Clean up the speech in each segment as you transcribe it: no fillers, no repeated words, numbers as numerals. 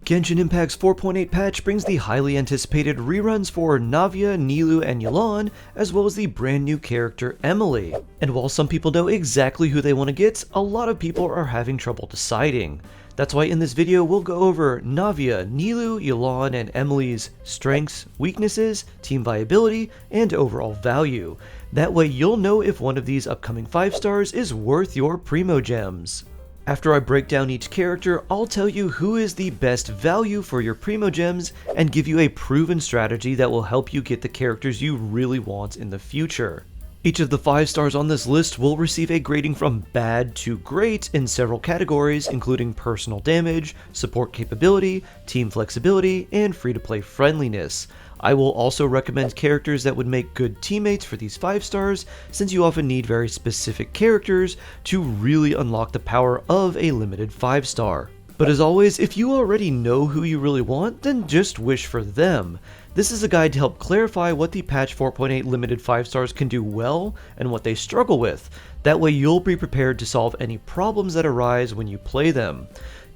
Genshin Impact's 4.8 patch brings the highly anticipated reruns for Navia, Nilou, and Yelan, as well as the brand new character Emilie. And while some people know exactly who they want to get, a lot of people are having trouble deciding. That's why in this video we'll go over Navia, Nilou, Yelan, and Emilie's strengths, weaknesses, team viability, and overall value. That way you'll know if one of these upcoming 5 stars is worth your Primo Gems. After I break down each character, I'll tell you who is the best value for your Primo Gems and give you a proven strategy that will help you get the characters you really want in the future. Each of the 5 stars on this list will receive a grading from bad to great in several categories, including personal damage, support capability, team flexibility, and free-to-play friendliness. I will also recommend characters that would make good teammates for these 5 stars, since you often need very specific characters to really unlock the power of a limited 5 star. But as always, if you already know who you really want, then just wish for them. This is a guide to help clarify what the patch 4.8 limited 5 stars can do well and what they struggle with. That way you'll be prepared to solve any problems that arise when you play them.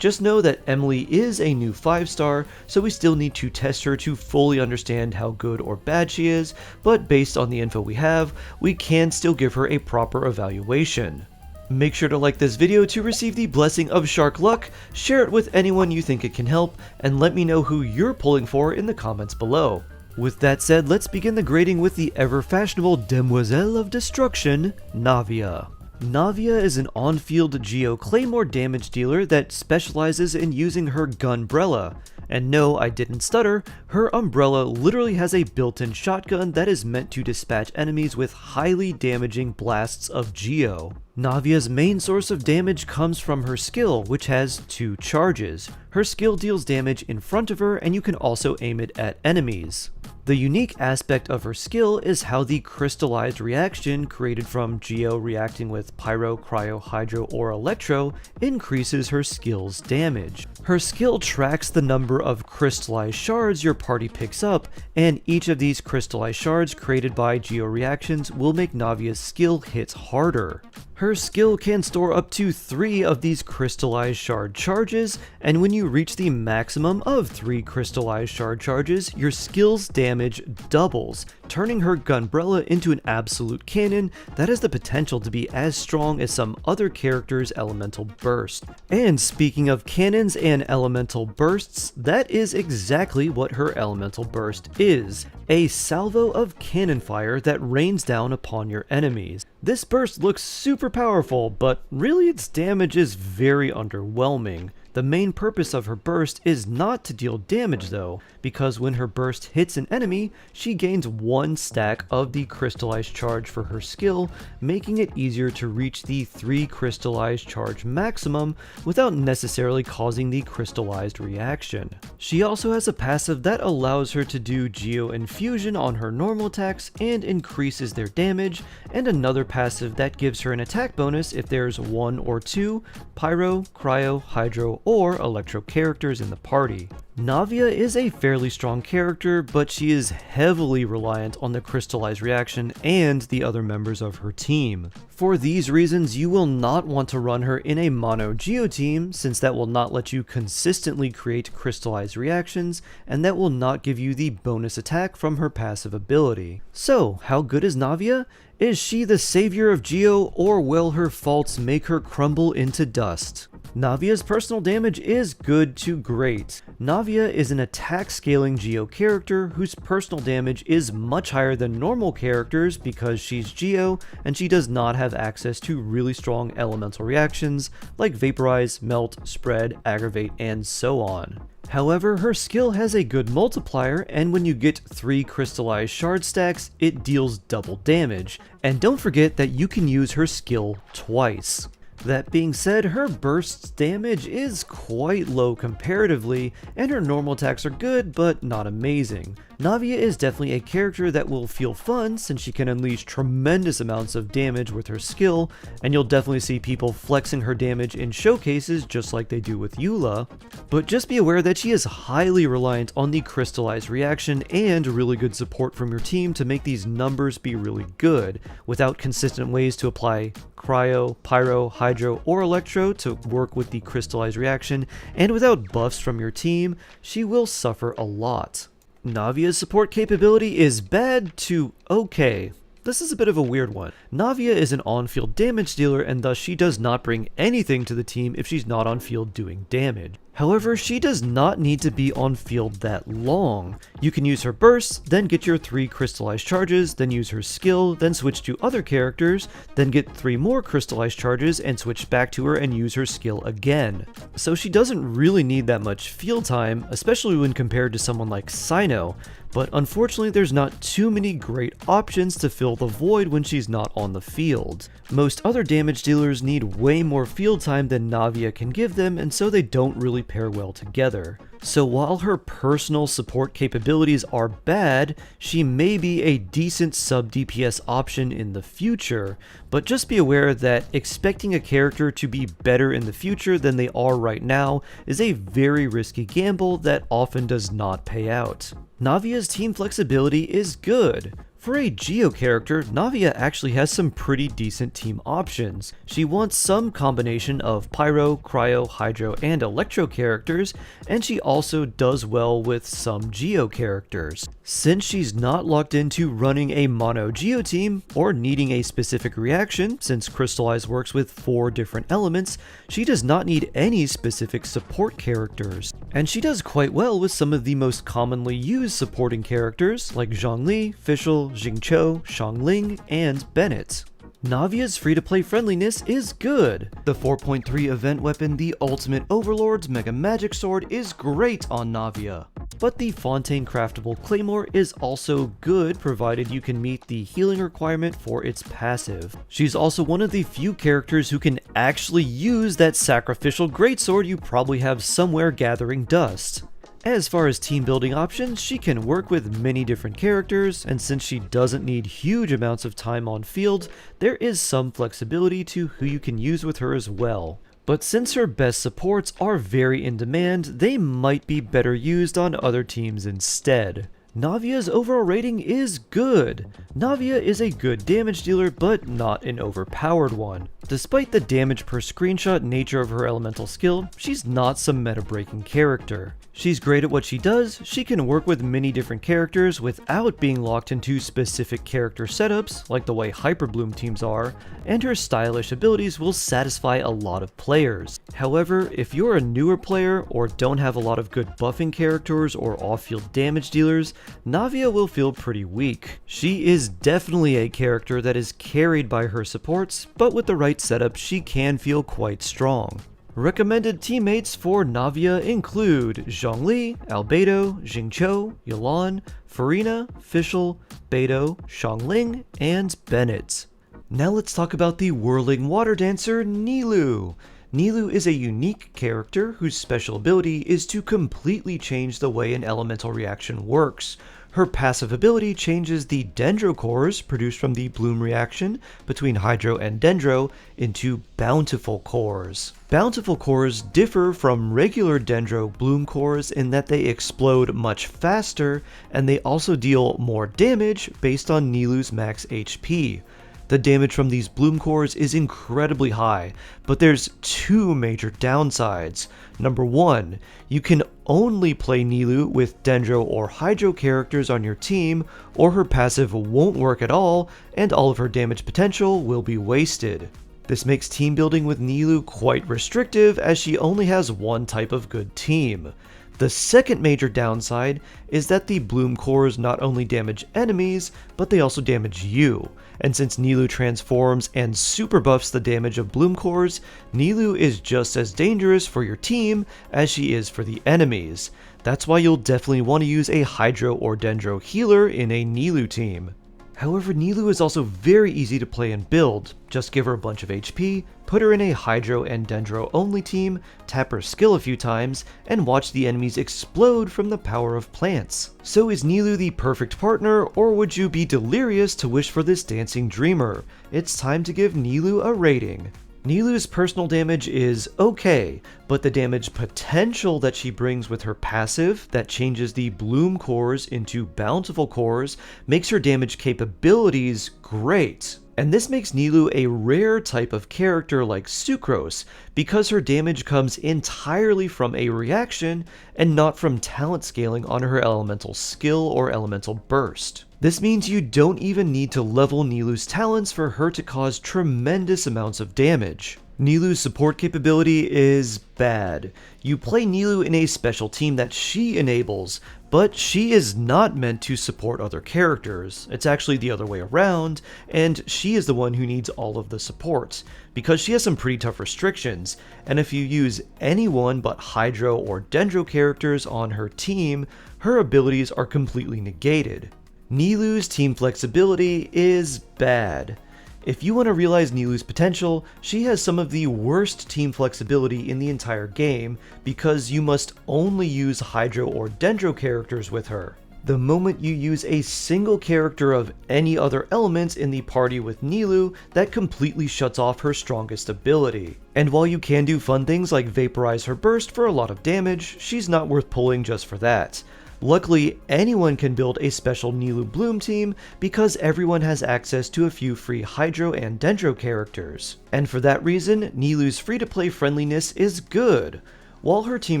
Just know that Emilie is a new 5 star, so we still need to test her to fully understand how good or bad she is, but based on the info we have, we can still give her a proper evaluation. Make sure to like this video to receive the blessing of Shark Luck, share it with anyone you think it can help, and let me know who you're pulling for in the comments below. With that said, let's begin the grading with the ever-fashionable Demoiselle of Destruction, Navia. Navia is an on-field Geo Claymore damage dealer that specializes in using her Gunbrella. And no, I didn't stutter, her umbrella literally has a built-in shotgun that is meant to dispatch enemies with highly damaging blasts of Geo. Navia's main source of damage comes from her skill, which has 2 charges. Her skill deals damage in front of her, and you can also aim it at enemies. The unique aspect of her skill is how the crystallized reaction created from Geo reacting with Pyro, Cryo, Hydro, or Electro increases her skill's damage. Her skill tracks the number of crystallized shards your party picks up, and each of these crystallized shards created by Geo reactions will make Navia's skill hits harder. Her skill can store up to 3 of these crystallized shard charges, and when you reach the maximum of 3 crystallized shard charges, your skill's damage doubles, turning her Gunbrella into an absolute cannon that has the potential to be as strong as some other character's elemental burst. And speaking of cannons and elemental bursts, that is exactly what her elemental burst is. A salvo of cannon fire that rains down upon your enemies. This burst looks super powerful, but really its damage is very underwhelming. The main purpose of her burst is not to deal damage though, because when her burst hits an enemy, she gains 1 stack of the crystallized charge for her skill, making it easier to reach the 3 crystallized charge maximum without necessarily causing the crystallized reaction. She also has a passive that allows her to do Geo Infusion on her normal attacks and increases their damage, and another passive that gives her an attack bonus if there's 1 or 2 Pyro, Cryo, Hydro, or Electro characters in the party. Navia is a fairly strong character, but she is heavily reliant on the crystallized reaction and the other members of her team. For these reasons, you will not want to run her in a mono Geo team, since that will not let you consistently create crystallized reactions, and that will not give you the bonus attack from her passive ability. So, how good is Navia? Is she the savior of Geo, or will her faults make her crumble into dust? Navia's personal damage is good to great. Navia is an attack scaling Geo character whose personal damage is much higher than normal characters because she's Geo and she does not have access to really strong elemental reactions like Vaporize, Melt, Spread, Aggravate, and so on. However, her skill has a good multiplier, and when you get 3 crystallized shard stacks, it deals double damage. And don't forget that you can use her skill twice. That being said, her burst's damage is quite low comparatively, and her normal attacks are good, but not amazing. Navia is definitely a character that will feel fun since she can unleash tremendous amounts of damage with her skill, and you'll definitely see people flexing her damage in showcases just like they do with Eula. But just be aware that she is highly reliant on the crystallized reaction and really good support from your team to make these numbers be really good. Without consistent ways to apply Cryo, Pyro, Hydro, Hydro or Electro to work with the crystallized reaction, and without buffs from your team, she will suffer a lot. Navia's support capability is bad to okay. This is a bit of a weird one. Navia is an on-field damage dealer, and thus she does not bring anything to the team if she's not on field doing damage. However, she does not need to be on field that long. You can use her bursts, then get your 3 crystallized charges, then use her skill, then switch to other characters, then get 3 more crystallized charges and switch back to her and use her skill again. So she doesn't really need that much field time, especially when compared to someone like Cyno, but unfortunately there's not too many great options to fill the void when she's not on the field. Most other damage dealers need way more field time than Navia can give them, and so they don't really pair well together. So while her personal support capabilities are bad, she may be a decent sub DPS option in the future, but just be aware that expecting a character to be better in the future than they are right now is a very risky gamble that often does not pay out. Navia's team flexibility is good. For a Geo character, Navia actually has some pretty decent team options. She wants some combination of Pyro, Cryo, Hydro, and Electro characters, and she also does well with some Geo characters. Since she's not locked into running a mono Geo team, or needing a specific reaction, since Crystallize works with 4 different elements, she does not need any specific support characters. And she does quite well with some of the most commonly used supporting characters, like Zhongli, Fischl, Jingqiu, Xiangling, and Bennett. Navia's free-to-play friendliness is good. The 4.3 event weapon, the Ultimate Overlord's Mega Magic Sword, is great on Navia. But the Fontaine Craftable Claymore is also good, provided you can meet the healing requirement for its passive. She's also one of the few characters who can actually use that sacrificial greatsword you probably have somewhere gathering dust. As far as team building options, she can work with many different characters, and since she doesn't need huge amounts of time on field, there is some flexibility to who you can use with her as well. But since her best supports are very in demand, they might be better used on other teams instead. Navia's overall rating is good. Navia is a good damage dealer, but not an overpowered one. Despite the damage per screenshot nature of her elemental skill, she's not some meta-breaking character. She's great at what she does, she can work with many different characters without being locked into specific character setups, like the way Hyperbloom teams are, and her stylish abilities will satisfy a lot of players. However, if you're a newer player or don't have a lot of good buffing characters or off-field damage dealers, Navia will feel pretty weak. She is definitely a character that is carried by her supports, but with the right setup she can feel quite strong. Recommended teammates for Navia include Zhongli, Albedo, Jingqiu, Yelan, Farina, Fischl, Beidou, Xiangling, and Bennett. Now let's talk about the whirling water dancer Nilou. Nilou is a unique character whose special ability is to completely change the way an elemental reaction works. Her passive ability changes the Dendro cores produced from the Bloom reaction between Hydro and Dendro into Bountiful cores. Bountiful cores differ from regular Dendro Bloom cores in that they explode much faster, and they also deal more damage based on Nilou's max HP. The damage from these Bloom cores is incredibly high, but there's 2 major downsides. Number 1, you can only play Nilou with Dendro or Hydro characters on your team, or her passive won't work at all, and all of her damage potential will be wasted. This makes team building with Nilou quite restrictive, as she only has one type of good team. The second major downside is that the Bloom cores not only damage enemies, but they also damage you. And since Nilou transforms and super buffs the damage of Bloom cores, Nilou is just as dangerous for your team as she is for the enemies. That's why you'll definitely want to use a Hydro or Dendro healer in a Nilou team. However, Nilou is also very easy to play and build. Just give her a bunch of HP, put her in a Hydro and Dendro only team, tap her skill a few times, and watch the enemies explode from the power of plants. So is Nilou the perfect partner, or would you be delirious to wish for this dancing dreamer? It's time to give Nilou a rating. Nilou's personal damage is okay, but the damage potential that she brings with her passive that changes the Bloom cores into Bountiful cores makes her damage capabilities great. And this makes Nilou a rare type of character like Sucrose, because her damage comes entirely from a reaction and not from talent scaling on her elemental skill or elemental burst. This means you don't even need to level Nilou's talents for her to cause tremendous amounts of damage. Nilou's support capability is bad. You play Nilou in a special team that she enables, but she is not meant to support other characters. It's actually the other way around, and she is the one who needs all of the support, because she has some pretty tough restrictions, and if you use anyone but Hydro or Dendro characters on her team, her abilities are completely negated. Nilou's team flexibility is bad. If you want to realize Nilou's potential, she has some of the worst team flexibility in the entire game because you must only use Hydro or Dendro characters with her. The moment you use a single character of any other element in the party with Nilou, that completely shuts off her strongest ability. And while you can do fun things like vaporize her burst for a lot of damage, she's not worth pulling just for that. Luckily, anyone can build a special Nilou Bloom team because everyone has access to a few free Hydro and Dendro characters. And for that reason, Nilou's free-to-play friendliness is good. While her team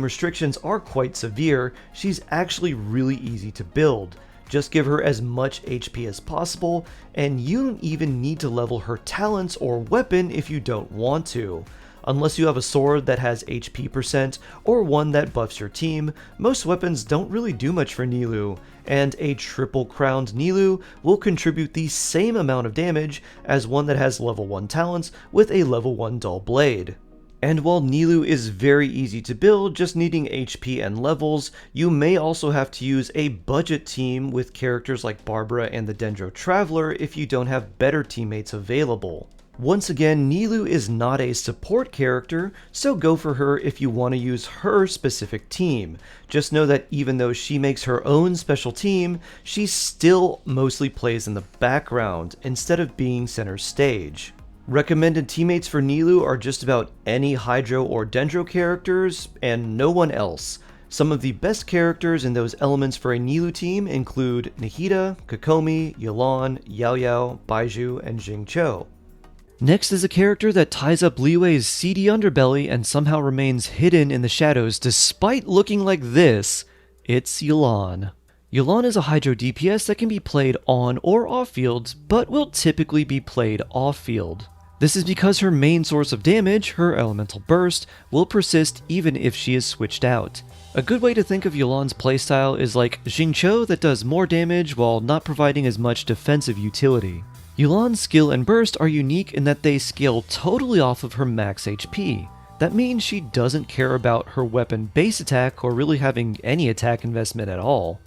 restrictions are quite severe, she's actually really easy to build. Just give her as much HP as possible, and you don't even need to level her talents or weapon if you don't want to. Unless you have a sword that has HP percent or one that buffs your team, most weapons don't really do much for Nilou, and a triple crowned Nilou will contribute the same amount of damage as one that has level 1 talents with a level 1 dull blade. And while Nilou is very easy to build, just needing HP and levels, you may also have to use a budget team with characters like Barbara and the Dendro Traveler if you don't have better teammates available. Once again, Nilou is not a support character, so go for her if you want to use her specific team. Just know that even though she makes her own special team, she still mostly plays in the background instead of being center stage. Recommended teammates for Nilou are just about any Hydro or Dendro characters, and no one else. Some of the best characters in those elements for a Nilou team include Nahida, Kokomi, Yelan, Yao Yao, Baizhu, and Jingqiu. Next is a character that ties up Liyue's seedy underbelly and somehow remains hidden in the shadows despite looking like this. It's Yelan. Yelan is a Hydro DPS that can be played on or off field, but will typically be played off field. This is because her main source of damage, her elemental burst, will persist even if she is switched out. A good way to think of Yelan's playstyle is like Jingqiu that does more damage while not providing as much defensive utility. Yelan's skill and burst are unique in that they scale totally off of her max HP. That means she doesn't care about her weapon base attack or really having any attack investment at all.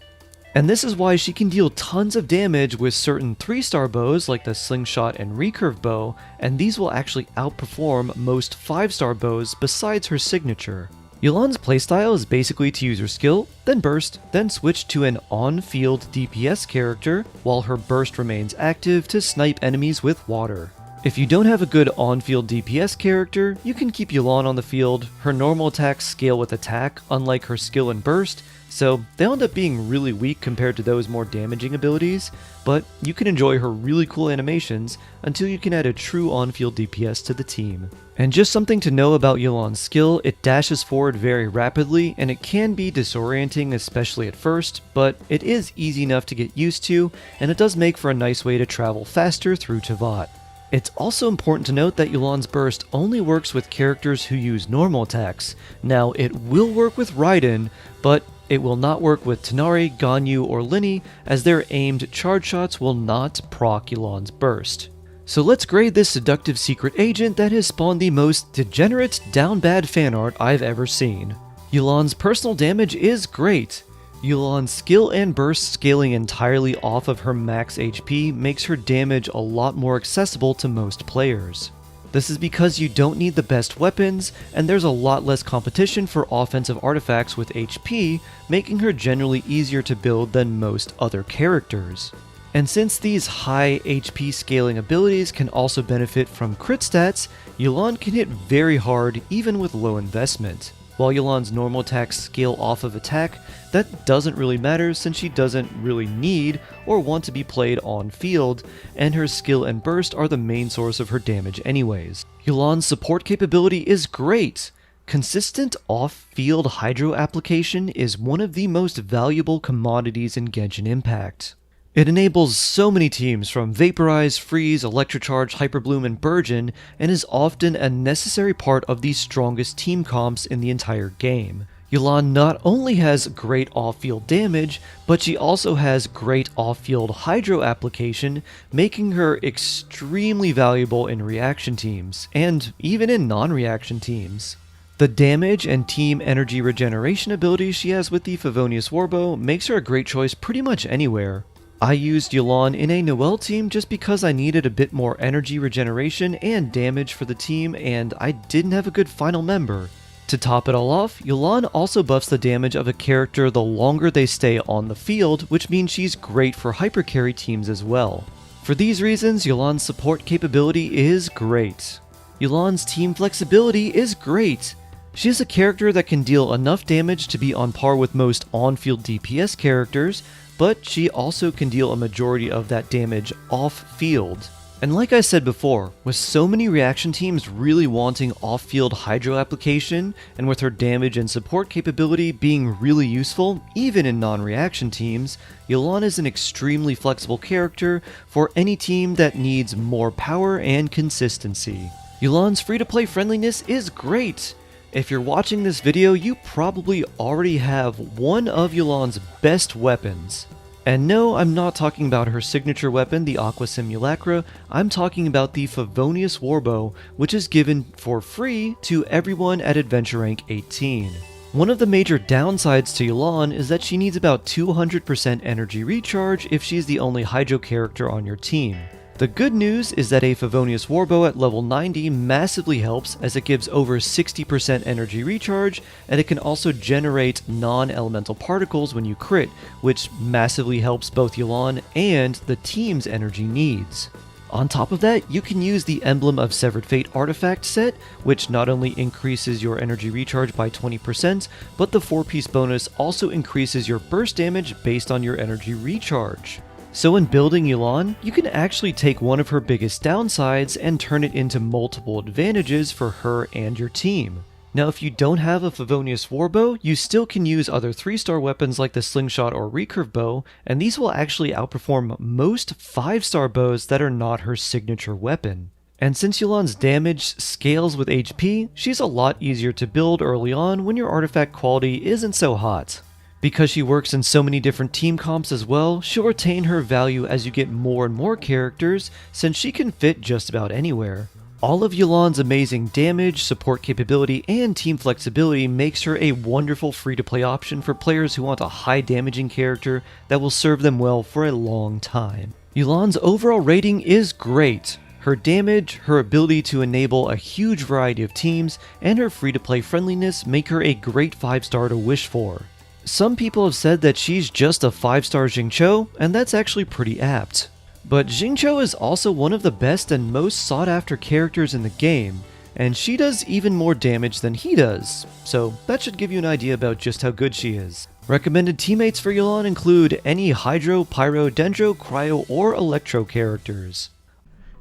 And this is why she can deal tons of damage with certain 3-star bows like the Slingshot and Recurve bow, and these will actually outperform most 5-star bows besides her signature. Yelan's playstyle is basically to use her skill, then burst, then switch to an on-field DPS character, while her burst remains active to snipe enemies with water. If you don't have a good on-field DPS character, you can keep Yelan on the field. Her normal attacks scale with attack, unlike her skill and burst, so they'll end up being really weak compared to those more damaging abilities, but you can enjoy her really cool animations until you can add a true on-field DPS to the team. And just something to know about Yelan's skill, it dashes forward very rapidly, and it can be disorienting especially at first, but it is easy enough to get used to, and it does make for a nice way to travel faster through Teyvat. It's also important to note that Yelan's burst only works with characters who use normal attacks. Now, it will work with Raiden, but it will not work with Tighnari, Ganyu, or Lini, as their aimed charge shots will not proc Yelan's burst. So let's grade this seductive secret agent that has spawned the most degenerate down bad fanart I've ever seen. Yelan's personal damage is great. Yelan's skill and burst scaling entirely off of her max HP makes her damage a lot more accessible to most players. This is because you don't need the best weapons, and there's a lot less competition for offensive artifacts with HP, making her generally easier to build than most other characters. And since these high HP scaling abilities can also benefit from crit stats, Yelan can hit very hard even with low investment. While Yelan's normal attacks scale off of attack, that doesn't really matter since she doesn't really need or want to be played on field, and her skill and burst are the main source of her damage anyways. Yelan's support capability is great! Consistent off-field hydro application is one of the most valuable commodities in Genshin Impact. It enables so many teams from Vaporize, Freeze, Electrocharge, Hyperbloom, and Burgeon, and is often a necessary part of the strongest team comps in the entire game. Yelan not only has great off-field damage, but she also has great off-field hydro application, making her extremely valuable in reaction teams, and even in non-reaction teams. The damage and team energy regeneration abilities she has with the Favonius Warbow makes her a great choice pretty much anywhere. I used Yelan in a Noelle team just because I needed a bit more energy regeneration and damage for the team, and I didn't have a good final member. To top it all off, Yelan also buffs the damage of a character the longer they stay on the field, which means she's great for hypercarry teams as well. For these reasons, Yelan's support capability is great. Yelan's team flexibility is great. She is a character that can deal enough damage to be on par with most on-field DPS characters, but she also can deal a majority of that damage off-field. And like I said before, with so many reaction teams really wanting off-field hydro application, and with her damage and support capability being really useful, even in non-reaction teams, Yelan is an extremely flexible character for any team that needs more power and consistency. Yelan's free-to-play friendliness is great! If you're watching this video, you probably already have one of Yelan's best weapons. And no, I'm not talking about her signature weapon, the Aqua Simulacra, I'm talking about the Favonius Warbow, which is given for free to everyone at Adventure Rank 18. One of the major downsides to Yelan is that she needs about 200% energy recharge if she's the only Hydro character on your team. The good news is that a Favonius Warbow at level 90 massively helps as it gives over 60% energy recharge, and it can also generate non-elemental particles when you crit, which massively helps both Yelan and the team's energy needs. On top of that, you can use the Emblem of Severed Fate artifact set, which not only increases your energy recharge by 20%, but the 4-piece bonus also increases your burst damage based on your energy recharge. So when building Yelan, you can actually take one of her biggest downsides and turn it into multiple advantages for her and your team. Now if you don't have a Favonius Warbow, you still can use other 3-star weapons like the Slingshot or Recurve Bow, and these will actually outperform most 5-star bows that are not her signature weapon. And since Yelan's damage scales with HP, she's a lot easier to build early on when your artifact quality isn't so hot. Because she works in so many different team comps as well, she'll retain her value as you get more and more characters, since she can fit just about anywhere. All of Yelan's amazing damage, support capability, and team flexibility makes her a wonderful free-to-play option for players who want a high damaging character that will serve them well for a long time. Yelan's overall rating is great. Her damage, her ability to enable a huge variety of teams, and her free-to-play friendliness make her a great 5-star to wish for. Some people have said that she's just a 5-star Xingqiu, and that's actually pretty apt. But Xingqiu is also one of the best and most sought after characters in the game, and she does even more damage than he does, so that should give you an idea about just how good she is. Recommended teammates for Yelan include any Hydro, Pyro, Dendro, Cryo, or Electro characters.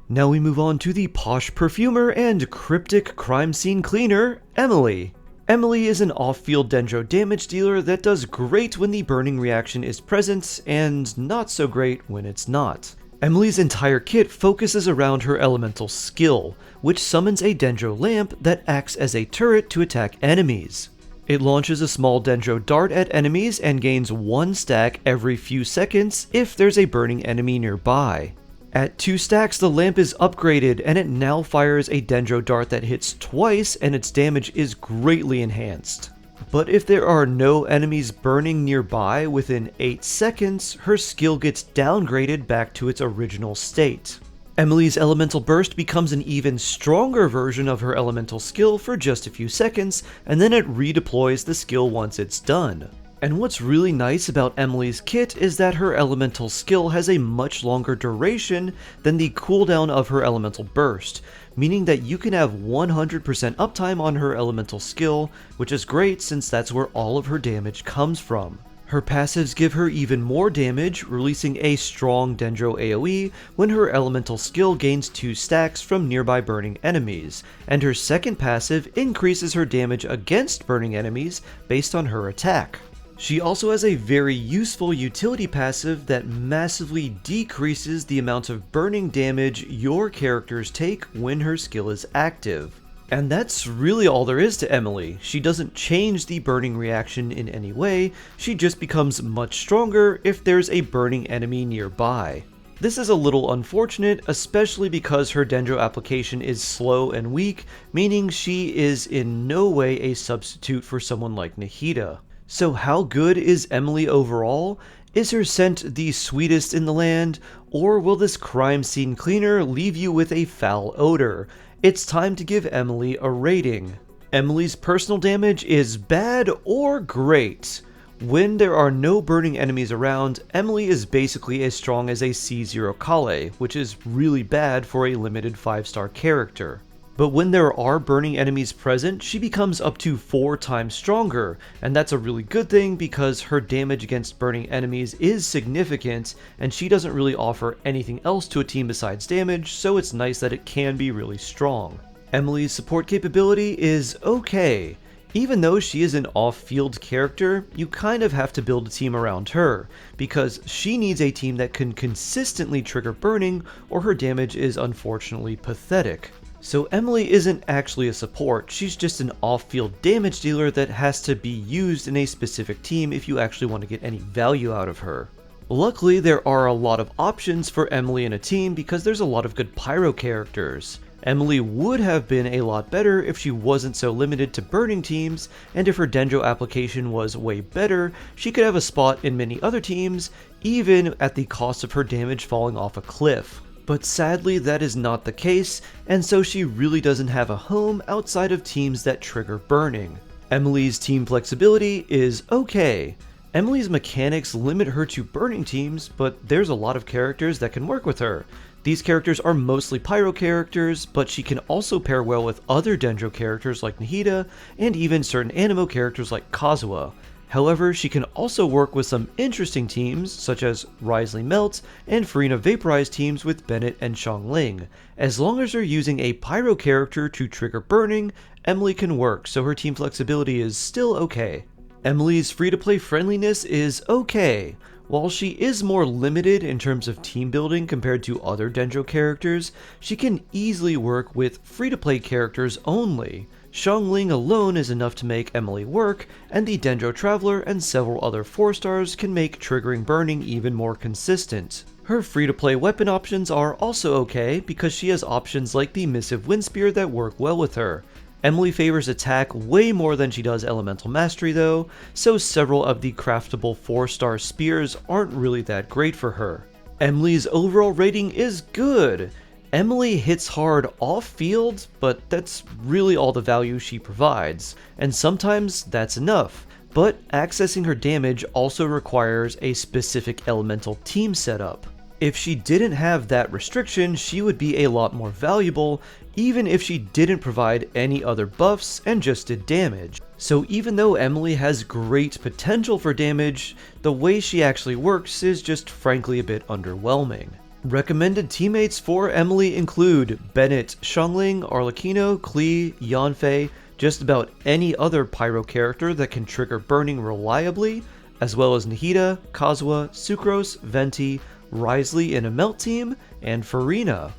Now we move on to the posh perfumer and cryptic crime scene cleaner, Emilie. Emilie is an off-field Dendro damage dealer that does great when the burning reaction is present, and not so great when it's not. Emilie's entire kit focuses around her elemental skill, which summons a Dendro lamp that acts as a turret to attack enemies. It launches a small Dendro dart at enemies and gains 1 stack every few seconds if there's a burning enemy nearby. At 2 stacks, the lamp is upgraded, and it now fires a Dendro dart that hits twice, and its damage is greatly enhanced. But if there are no enemies burning nearby within 8 seconds, her skill gets downgraded back to its original state. Emilie's elemental burst becomes an even stronger version of her elemental skill for just a few seconds, and then it redeploys the skill once it's done. And what's really nice about Emilie's kit is that her elemental skill has a much longer duration than the cooldown of her elemental burst, meaning that you can have 100% uptime on her elemental skill, which is great since that's where all of her damage comes from. Her passives give her even more damage, releasing a strong Dendro AoE when her elemental skill gains 2 stacks from nearby burning enemies, and her second passive increases her damage against burning enemies based on her attack. She also has a very useful utility passive that massively decreases the amount of burning damage your characters take when her skill is active. And that's really all there is to Emilie. She doesn't change the burning reaction in any way, she just becomes much stronger if there's a burning enemy nearby. This is a little unfortunate, especially because her Dendro application is slow and weak, meaning she is in no way a substitute for someone like Nahida. So how good is Emilie overall? Is her scent the sweetest in the land, or will this crime scene cleaner leave you with a foul odor? It's time to give Emilie a rating. Emilie's personal damage is bad or great. When there are no burning enemies around, Emilie is basically as strong as a C0 Kale, which is really bad for a limited 5-star character. But when there are burning enemies present, she becomes up to 4 times stronger, and that's a really good thing because her damage against burning enemies is significant, and she doesn't really offer anything else to a team besides damage, so it's nice that it can be really strong. Emilie's support capability is okay. Even though she is an off-field character, you kind of have to build a team around her, because she needs a team that can consistently trigger burning, or her damage is unfortunately pathetic. So Emilie isn't actually a support, she's just an off-field damage dealer that has to be used in a specific team if you actually want to get any value out of her. Luckily, there are a lot of options for Emilie in a team because there's a lot of good pyro characters. Emilie would have been a lot better if she wasn't so limited to burning teams, and if her Dendro application was way better, she could have a spot in many other teams, even at the cost of her damage falling off a cliff. But sadly that is not the case, and so she really doesn't have a home outside of teams that trigger burning. Emilie's team flexibility is okay. Emilie's mechanics limit her to burning teams, but there's a lot of characters that can work with her. These characters are mostly pyro characters, but she can also pair well with other Dendro characters like Nahida, and even certain animo characters like Kazuha. However, she can also work with some interesting teams, such as Risley Melt and Furina Vaporize teams with Bennett and Xiangling. As long as they're using a pyro character to trigger burning, Emilie can work, so her team flexibility is still okay. Emilie's free-to-play friendliness is okay. While she is more limited in terms of team building compared to other Dendro characters, she can easily work with free-to-play characters only. Xiangling alone is enough to make Emilie work, and the Dendro Traveler and several other 4-stars can make triggering burning even more consistent. Her free-to-play weapon options are also okay because she has options like the Missive Wind Spear that work well with her. Emilie favors attack way more than she does elemental mastery though, so several of the craftable 4-star spears aren't really that great for her. Emilie's overall rating is good. Emilie hits hard off-field, but that's really all the value she provides, and sometimes that's enough. But accessing her damage also requires a specific elemental team setup. If she didn't have that restriction, she would be a lot more valuable, even if she didn't provide any other buffs and just did damage. So even though Emilie has great potential for damage, the way she actually works is just frankly a bit underwhelming. Recommended teammates for Emilie include Bennett, Xiangling, Arlecchino, Klee, Yanfei, just about any other pyro character that can trigger burning reliably, as well as Nahida, Kazuha, Sucrose, Venti, Risley in a melt team, and Furina.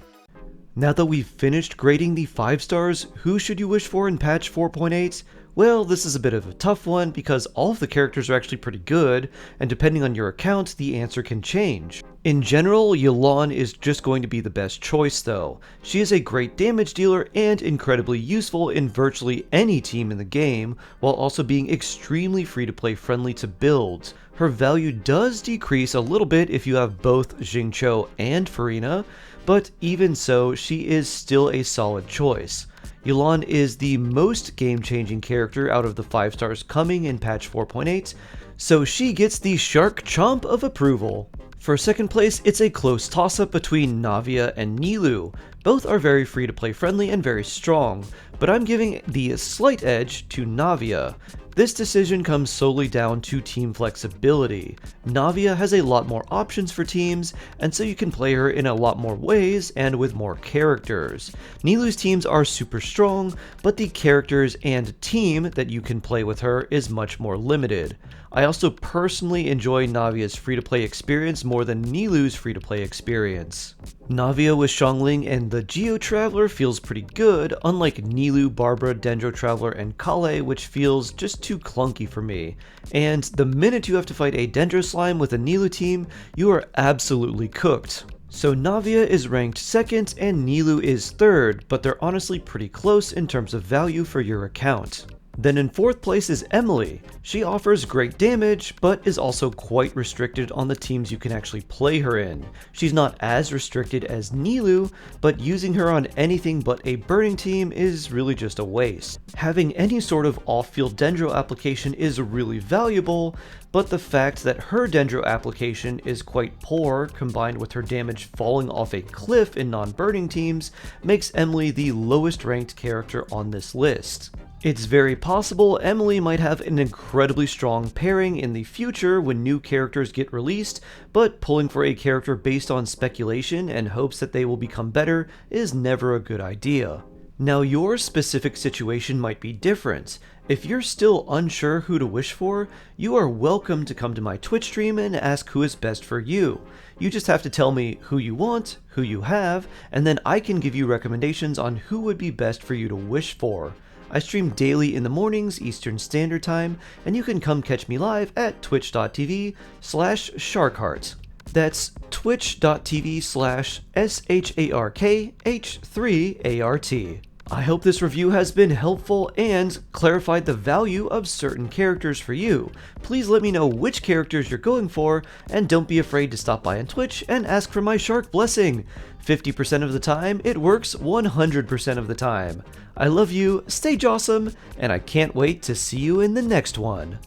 Now that we've finished grading the 5 stars, who should you wish for in patch 4.8? Well, this is a bit of a tough one because all of the characters are actually pretty good, and depending on your account, the answer can change. In general, Yelan is just going to be the best choice though. She is a great damage dealer and incredibly useful in virtually any team in the game, while also being extremely free-to-play friendly to build. Her value does decrease a little bit if you have both Xingqiu and Furina, but even so, she is still a solid choice. Yelan is the most game-changing character out of the 5 stars coming in patch 4.8, so she gets the shark chomp of approval. For second place, it's a close toss-up between Navia and Nilou. Both are very free-to-play friendly and very strong, but I'm giving the slight edge to Navia. This decision comes solely down to team flexibility. Navia has a lot more options for teams, and so you can play her in a lot more ways and with more characters. Nilou's teams are super strong, but the characters and team that you can play with her is much more limited. I also personally enjoy Navia's free-to-play experience more than Nilou's free-to-play experience. Navia with Xiangling and the Geo Traveler feels pretty good, unlike Nilou, Barbara, Dendro Traveler, and Kale, which feels just too clunky for me. And the minute you have to fight a Dendro Slime with a Nilou team, you are absolutely cooked. So Navia is ranked second and Nilou is third, but they're honestly pretty close in terms of value for your account. Then in fourth place is Emilie. She offers great damage, but is also quite restricted on the teams you can actually play her in. She's not as restricted as Nilou, but using her on anything but a burning team is really just a waste. Having any sort of off-field Dendro application is really valuable, but the fact that her Dendro application is quite poor, combined with her damage falling off a cliff in non-burning teams, makes Emilie the lowest ranked character on this list. It's very possible Emilie might have an incredibly strong pairing in the future when new characters get released, but pulling for a character based on speculation and hopes that they will become better is never a good idea. Now your specific situation might be different. If you're still unsure who to wish for, you are welcome to come to my Twitch stream and ask who is best for you. You just have to tell me who you want, who you have, and then I can give you recommendations on who would be best for you to wish for. I stream daily in the mornings Eastern Standard Time, and you can come catch me live at twitch.tv/sharkheart. That's twitch.tv/SHARKH3ART. I hope this review has been helpful and clarified the value of certain characters for you. Please let me know which characters you're going for, and don't be afraid to stop by on Twitch and ask for my shark blessing. 50% of the time, it works 100% of the time. I love you, stay jawsome, and I can't wait to see you in the next one.